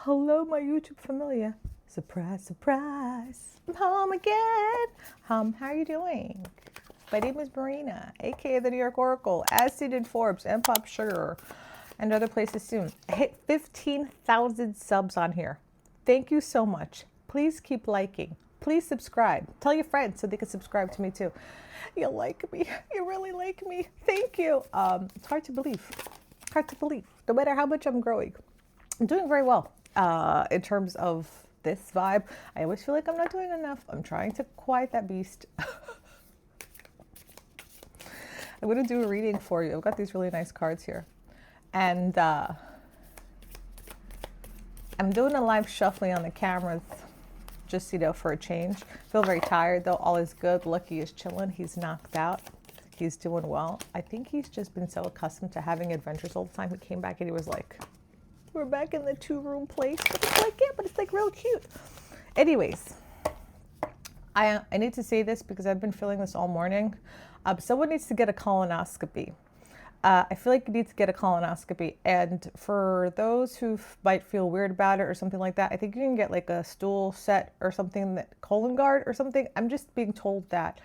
Hello, my YouTube familia. Surprise, surprise. I'm home again. How are you doing? My name is Marina, aka the New York Oracle, as seen in Forbes and Pop Sugar and other places soon. I hit 15,000 subs on here. Thank you so much. Please keep liking. Please subscribe. Tell your friends so they can subscribe to me too. You like me. You really like me. Thank you. It's hard to believe. Hard to believe. No matter how much I'm growing. I'm doing very well in terms of this vibe. I always feel like I'm not doing enough. I'm trying to quiet that beast. I'm going to do a reading for you. I've got these really nice cards here. And I'm doing a live shuffling on the cameras just, for a change. Feel very tired though. All is good. Lucky is chilling. He's knocked out. He's doing well. I think he's just been so accustomed to having adventures all the time. He came back and he was like, we're back in the 2-room place. But it's like, yeah, but it's like real cute. Anyways, I need to say this because I've been feeling this all morning. Someone needs to get a colonoscopy. I feel like you need to get a colonoscopy. And for those who might feel weird about it or something like that, I think you can get like a stool set or something, that colon guard or something. I'm just being told that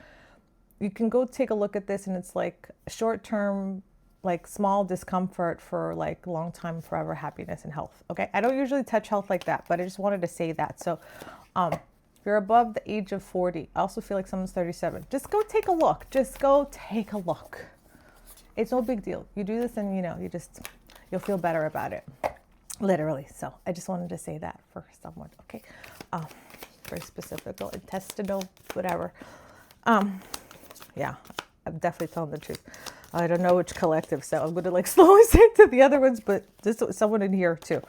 you can go take a look at this and it's like short-term, like small discomfort for like long time, forever happiness and health. Okay. I don't usually touch health like that, but I just wanted to say that. So, if you're above the age of 40, I also feel like someone's 37. Just go take a look. Just go take a look. It's no big deal. You do this and you'll feel better about it. Literally. So I just wanted to say that for someone. Okay. Very specific, intestinal, whatever. Yeah, I'm definitely telling the truth. I don't know which collective, so I'm going to slowly say to the other ones, but this is someone in here too.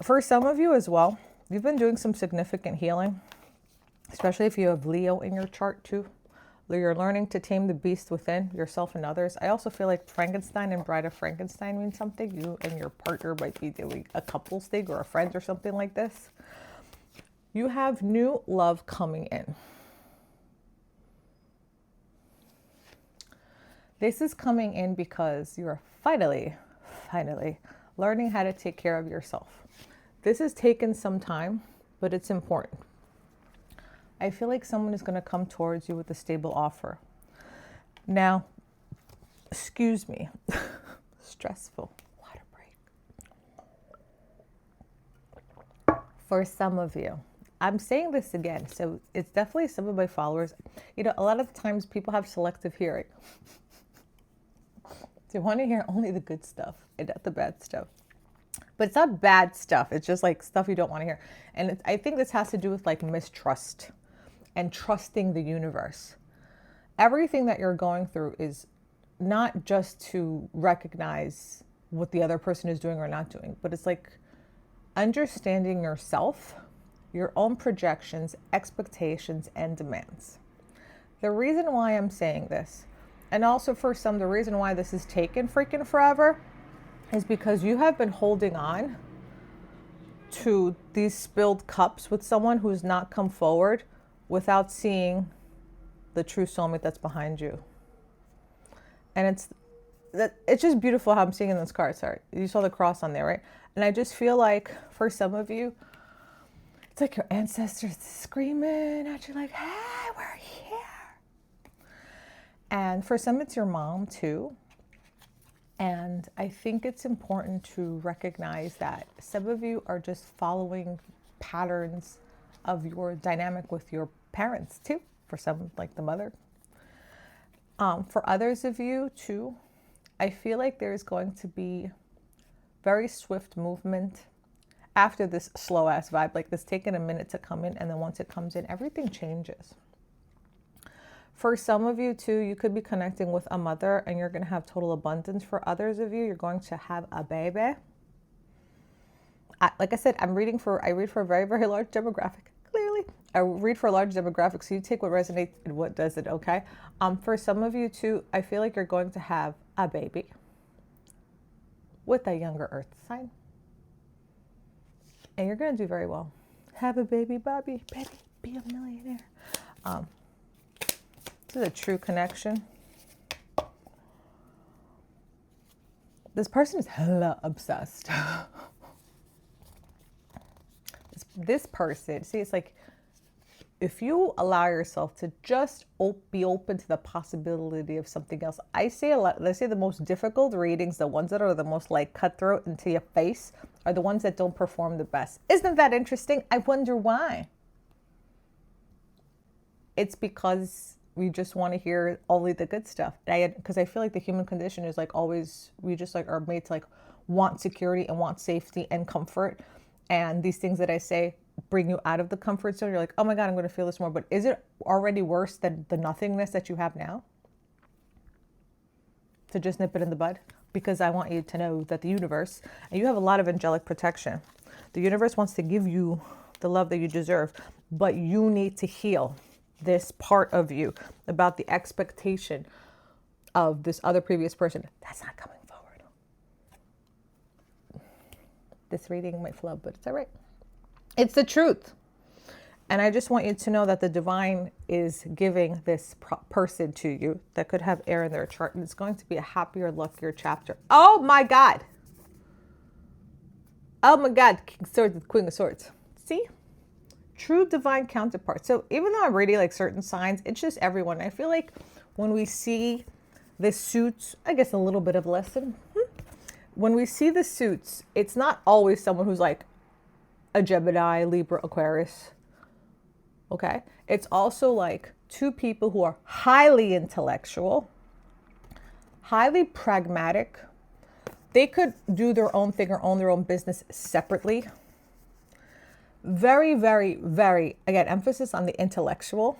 For some of you as well, you've been doing some significant healing, especially if you have Leo in your chart too. You're learning to tame the beast within yourself and others. I also feel like Frankenstein and Bride of Frankenstein mean something. You and your partner might be doing a couples thing or a friend or something like this. You have new love coming in. This is coming in because you're finally learning how to take care of yourself. This has taken some time, but it's important. I feel like someone is going to come towards you with a stable offer. Now, excuse me, stressful water break. For some of you, I'm saying this again, so it's definitely some of my followers. A lot of times people have selective hearing. They want to hear only the good stuff and not the bad stuff. But it's not bad stuff. It's just like stuff you don't want to hear. And I think this has to do with mistrust and trusting the universe. Everything that you're going through is not just to recognize what the other person is doing or not doing, but it's like understanding yourself, your own projections, expectations, and demands. The reason why I'm saying this, and also for some, the reason why this has taken freaking forever is because you have been holding on to these spilled cups with someone who's not come forward without seeing the true soulmate that's behind you. And it's just beautiful how I'm seeing in this card. Sorry, you saw the cross on there, right? And I just feel like for some of you, it's like your ancestors screaming at you like, hey, we're here. And for some, it's your mom too. And I think it's important to recognize that some of you are just following patterns of your dynamic with your parents too. For some, like the mother. For others of you too, I feel like there's going to be very swift movement after this slow ass vibe, like this taking a minute to come in. And then once it comes in, everything changes. For some of you too, you could be connecting with a mother and you're going to have total abundance. For others of you, you're going to have a baby. Like I said, I read for a very, very large demographic. Clearly, I read for a large demographic, so you take what resonates and what doesn't, okay? For some of you too, I feel like you're going to have a baby with a younger earth sign. And you're going to do very well. Have a baby, Bobby. Baby, be a millionaire. This is a true connection. This person is hella obsessed. this person, see, it's like, if you allow yourself to just be open to the possibility of something else, I say a lot, let's say the most difficult readings, the ones that are the most like cutthroat into your face, are the ones that don't perform the best. Isn't that interesting? I wonder why. It's because we just want to hear only the good stuff. Because I feel like the human condition is like always, we just like are made to like want security and want safety and comfort. And these things that I say bring you out of the comfort zone. You're like, oh my God, I'm going to feel this more. But is it already worse than the nothingness that you have now? To just nip it in the bud? Because I want you to know that the universe, and you have a lot of angelic protection. The universe wants to give you the love that you deserve, but you need to heal this part of you about the expectation of this other previous person. That's not coming forward. This reading might flub, but it's all right. It's the truth. And I just want you to know that the divine is giving this person to you that could have air in their chart. And it's going to be a happier, luckier chapter. Oh my God. Oh my God. King of Swords with Queen of Swords. See? True divine counterpart. So even though I'm reading like certain signs, it's just everyone. I feel like when we see the suits, I guess a little bit of lesson. When we see the suits, it's not always someone who's like a Gemini, Libra, Aquarius. Okay. It's also like two people who are highly intellectual, highly pragmatic. They could do their own thing or own their own business separately. Very, very, very, again, emphasis on the intellectual.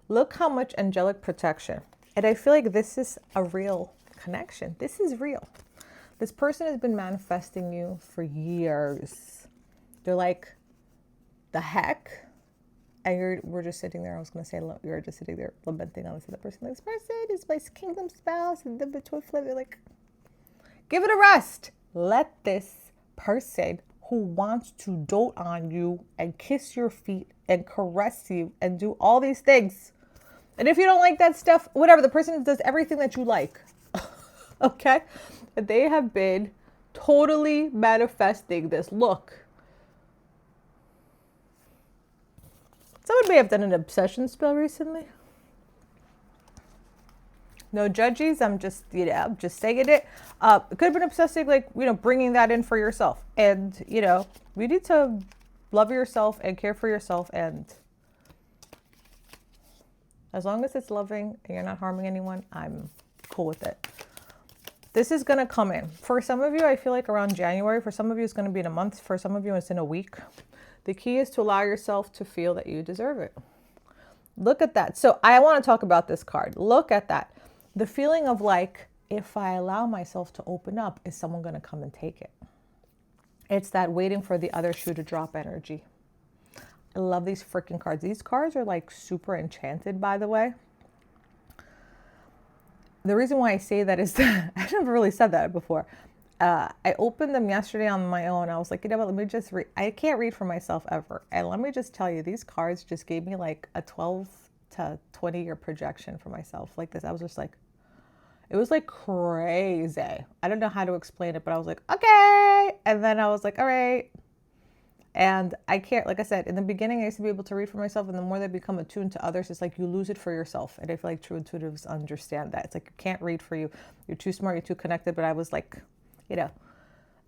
Look how much angelic protection. And I feel like this is a real connection. This is real. This person has been manifesting you for years. They're like, the heck? And we're just sitting there. I was going to say, you're just sitting there lamenting on this other person. This person is my kingdom spouse. And then the twin flame, they're like, give it a rest. Let this person who wants to dote on you and kiss your feet and caress you and do all these things. And if you don't like that stuff, whatever, the person does everything that you like. Okay? They have been totally manifesting this. Look. Someone may have done an obsession spell recently. No judges. I'm just, I'm just saying it. It could have been obsessing, like, bringing that in for yourself. And, you need to love yourself and care for yourself. And as long as it's loving and you're not harming anyone, I'm cool with it. This is going to come in. For some of you, I feel like around January. For some of you, it's going to be in a month. For some of you, it's in a week. The key is to allow yourself to feel that you deserve it. Look at that. So I want to talk about this card. Look at that. The feeling of like, if I allow myself to open up, is someone going to come and take it? It's that waiting for the other shoe to drop energy. I love these freaking cards. These cards are like super enchanted, by the way. The reason why I say that is that I never really said that before. I opened them yesterday on my own. I was like, what, let me just read. I can't read for myself ever. And let me just tell you, these cards just gave me like a 12 to 20 year projection for myself like this. I was just like, it was like crazy. I don't know how to explain it, but I was like, okay. And then I was like, all right. And I can't, like I said, in the beginning, I used to be able to read for myself. And the more they become attuned to others, it's like you lose it for yourself. And I feel like true intuitives understand that. It's like, you can't read for you. You're too smart. You're too connected. But I was like,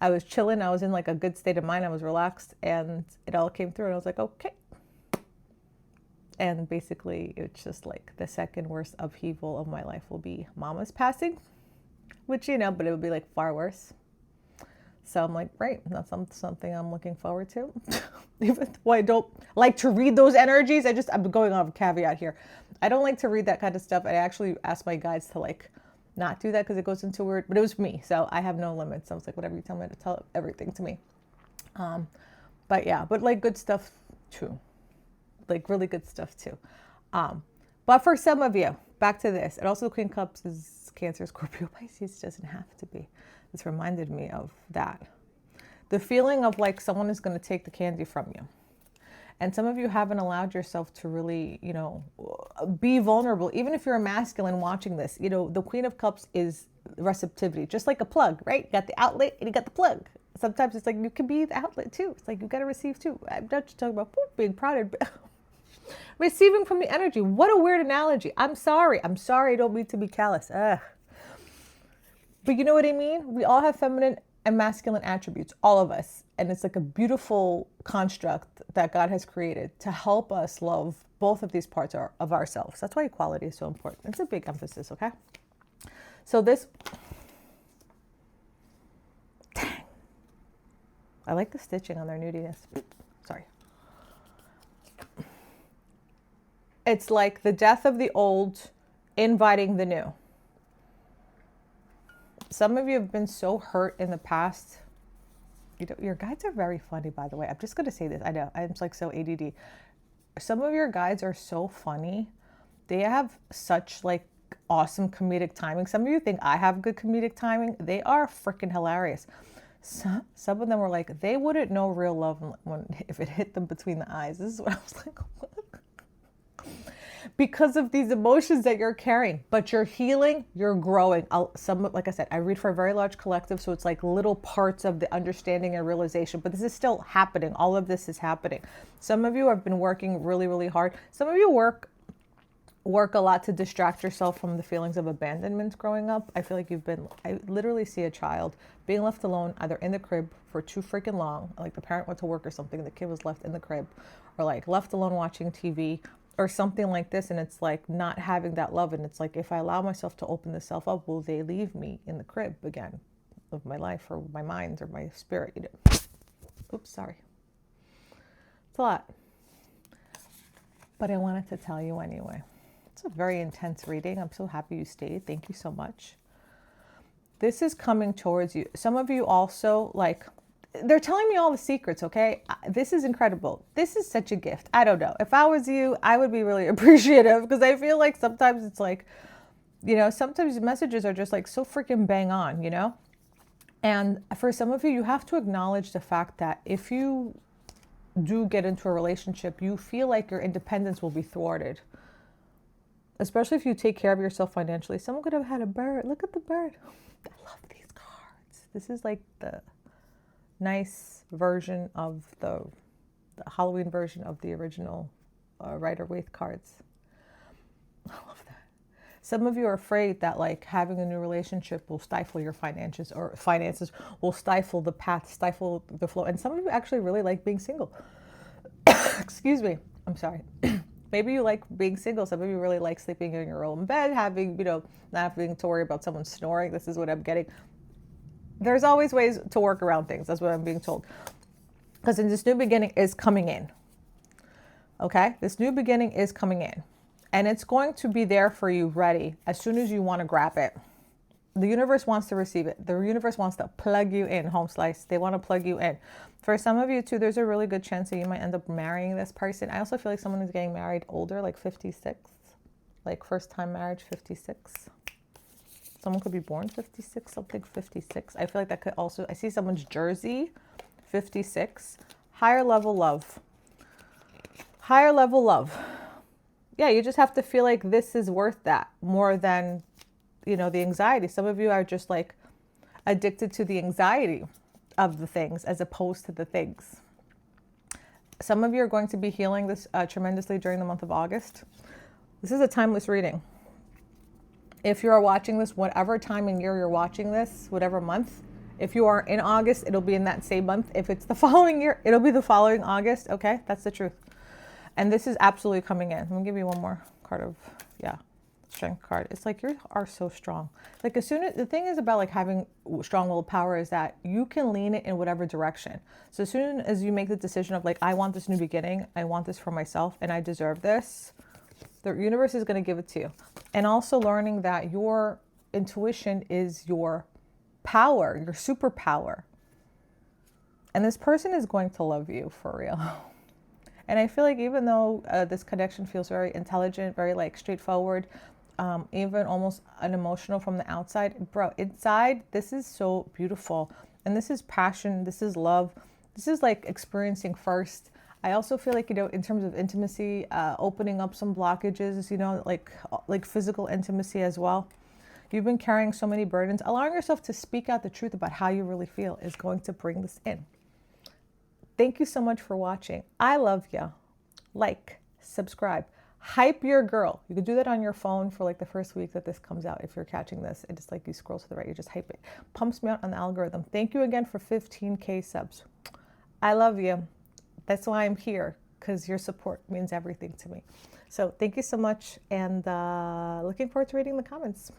I was chilling. I was in like a good state of mind. I was relaxed and it all came through. And I was like, okay. And basically, it's just like the second worst upheaval of my life will be Mama's passing, which, but it would be like far worse. So I'm like, right, that's something I'm looking forward to. Even though I don't like to read those energies, I'm going on a caveat here. I don't like to read that kind of stuff. I actually asked my guides to like not do that because it goes into weird, but it was me. So I have no limits. I was like, whatever you tell me to tell everything to me. But yeah, but like good stuff too. Like really good stuff too. But for some of you, back to this. And also the Queen of Cups is Cancer, Scorpio, Pisces. Doesn't have to be. This reminded me of that. The feeling of like someone is going to take the candy from you. And some of you haven't allowed yourself to really, be vulnerable. Even if you're a masculine watching this, the Queen of Cups is receptivity, just like a plug, right? You got the outlet and you got the plug. Sometimes it's like you can be the outlet too. It's like you got to receive too. I'm not just talking about being proud, receiving from the energy. What a weird analogy. I'm sorry. I don't mean to be callous. Ugh. But you know what I mean? We all have feminine and masculine attributes, all of us. And it's like a beautiful construct that God has created to help us love both of these parts of ourselves. That's why equality is so important. It's a big emphasis, okay? So this, dang. I like the stitching on their nudiness. Sorry. It's like the death of the old, inviting the new. Some of you have been so hurt in the past. Your guides are very funny, by the way. I'm just going to say this. I know. I'm like so ADD. Some of your guides are so funny. They have such like awesome comedic timing. Some of you think I have good comedic timing. They are freaking hilarious. Some of them were like, they wouldn't know real love if it hit them between the eyes. This is what I was like, what? Because of these emotions that you're carrying, but you're healing, you're growing. Like I said, I read for a very large collective, so it's like little parts of the understanding and realization, but this is still happening. All of this is happening. Some of you have been working really, really hard. Some of you work a lot to distract yourself from the feelings of abandonment growing up. I feel like I literally see a child being left alone, either in the crib for too freaking long, like the parent went to work or something, the kid was left in the crib, or like left alone watching TV, or something like this, and it's like not having that love, and it's like, if I allow myself to open this self up, will they leave me in the crib again of my life, or my mind, or my spirit? Oops, sorry. It's a lot. But I wanted to tell you anyway. It's a very intense reading. I'm so happy you stayed. Thank you so much. This is coming towards you. Some of you also, like, they're telling me all the secrets, okay? This is incredible. This is such a gift. I don't know. If I was you, I would be really appreciative, because I feel like sometimes it's like, sometimes the messages are just like so freaking bang on, And for some of you, you have to acknowledge the fact that if you do get into a relationship, you feel like your independence will be thwarted. Especially if you take care of yourself financially. Someone could have had a bird. Look at the bird. I love these cards. This is like the nice version of the Halloween version of the original Rider-Waite cards. I love that. Some of you are afraid that like having a new relationship will stifle your finances, or finances will stifle the path, stifle the flow. And some of you actually really like being single. Excuse me. I'm sorry. Maybe you like being single. Some of you really like sleeping in your own bed, having, not having to worry about someone snoring. This is what I'm getting. There's always ways to work around things. That's what I'm being told. Because this new beginning is coming in. Okay? This new beginning is coming in. And it's going to be there for you, ready, as soon as you want to grab it. The universe wants to receive it. The universe wants to plug you in, home slice. They want to plug you in. For some of you too, there's a really good chance that you might end up marrying this person. I also feel like someone is getting married older, like 56. Like first time marriage, 56. Someone could be born 56, something 56. I feel like that could also, I see someone's jersey, 56. Higher level love. Higher level love. Yeah, you just have to feel like this is worth that more than, the anxiety. Some of you are just like addicted to the anxiety of the things as opposed to the things. Some of you are going to be healing this tremendously during the month of August. This is a timeless reading. If you are watching this, whatever time and year you're watching this, whatever month, if you are in August, it'll be in that same month. If it's the following year, it'll be the following August. Okay, that's the truth. And this is absolutely coming in. Let me give you one more card of, strength card. It's like you are so strong. Like as soon as, the thing is about like having strong willpower is that you can lean it in whatever direction. So as soon as you make the decision of like, I want this new beginning, I want this for myself, and I deserve this, the universe is going to give it to you. And also learning that your intuition is your power, your superpower. And this person is going to love you for real. And I feel like even though this connection feels very intelligent, very like straightforward, even almost unemotional from the outside, bro, inside, this is so beautiful. And this is passion. This is love. This is like experiencing first. I also feel like, in terms of intimacy, opening up some blockages, like physical intimacy as well. You've been carrying so many burdens. Allowing yourself to speak out the truth about how you really feel is going to bring this in. Thank you so much for watching. I love you. Like, subscribe, hype your girl. You can do that on your phone for like the first week that this comes out. If you're catching this, it just like you scroll to the right, you just hype it. Pumps me out on the algorithm. Thank you again for 15K subs. I love you. That's why I'm here, because your support means everything to me. So thank you so much, and looking forward to reading the comments.